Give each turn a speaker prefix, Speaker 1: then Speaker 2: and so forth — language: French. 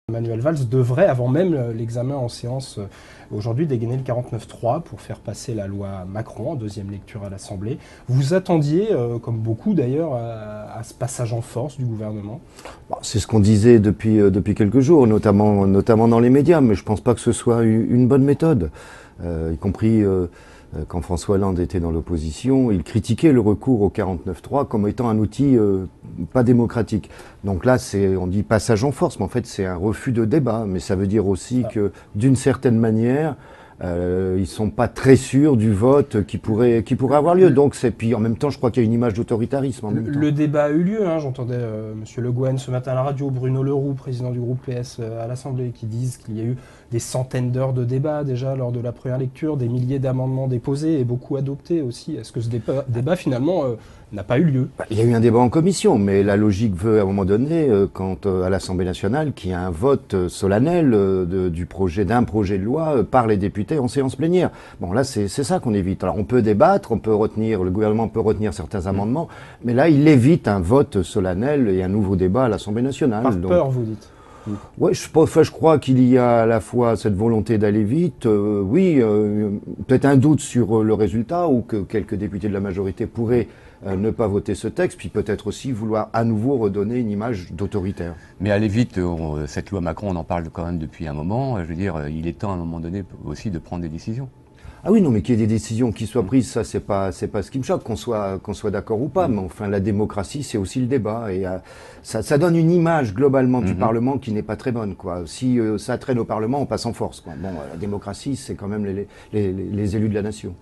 Speaker 1: Manuel Valls devrait, avant même l'examen en séance aujourd'hui, dégainer le 49.3 pour faire passer la loi Macron en deuxième lecture à l'Assemblée. Vous attendiez, comme beaucoup d'ailleurs, à ce passage en force du gouvernement?
Speaker 2: C'est ce qu'on disait depuis quelques jours, notamment dans les médias, mais je ne pense pas que ce soit une bonne méthode, y compris quand François Hollande était dans l'opposition, il critiquait le recours au 49.3 comme étant un outil pas démocratique. Donc là, on dit passage en force, mais en fait c'est un refus de débat. Mais ça veut dire aussi que d'une certaine manière, ils sont pas très sûrs du vote qui pourrait avoir lieu. Donc puis en même temps, je crois qu'il y a une image d'autoritarisme en même temps.
Speaker 1: Le débat a eu lieu, hein. J'entendais Monsieur Le Guen ce matin à la radio, Bruno Le Roux, président du groupe PS à l'Assemblée, qui disent qu'il y a eu des centaines d'heures de débat déjà lors de la première lecture, des milliers d'amendements déposés et beaucoup adoptés aussi. Est-ce que ce débat finalement n'a pas eu lieu?
Speaker 2: Il y a eu un débat en commission, mais la logique veut à un moment donné, quand à l'Assemblée nationale, qu'il y a un vote solennel d'un projet de loi par les députés en séance plénière. Bon, là, c'est ça qu'on évite. Alors, on peut débattre, le gouvernement peut retenir certains amendements, mais là, il évite un vote solennel et un nouveau débat à l'Assemblée nationale.
Speaker 1: Par peur, vous dites?
Speaker 2: Ouais, je crois qu'il y a à la fois cette volonté d'aller vite, peut-être un doute sur le résultat, ou que quelques députés de la majorité pourraient ne pas voter ce texte, puis peut-être aussi vouloir à nouveau redonner une image d'autoritaire.
Speaker 3: Mais aller vite, cette loi Macron, on en parle quand même depuis un moment. Je veux dire, il est temps à un moment donné aussi de prendre des décisions.
Speaker 2: Ah oui, non, mais qu'il y ait des décisions qui soient prises, ça c'est pas ce qui me choque, qu'on soit d'accord ou pas. Mais enfin, la démocratie, c'est aussi le débat, et ça donne une image globalement du Parlement qui n'est pas très bonne, quoi. Si ça traîne au Parlement, on passe en force, quoi. Bon, la démocratie, c'est quand même les élus de la nation.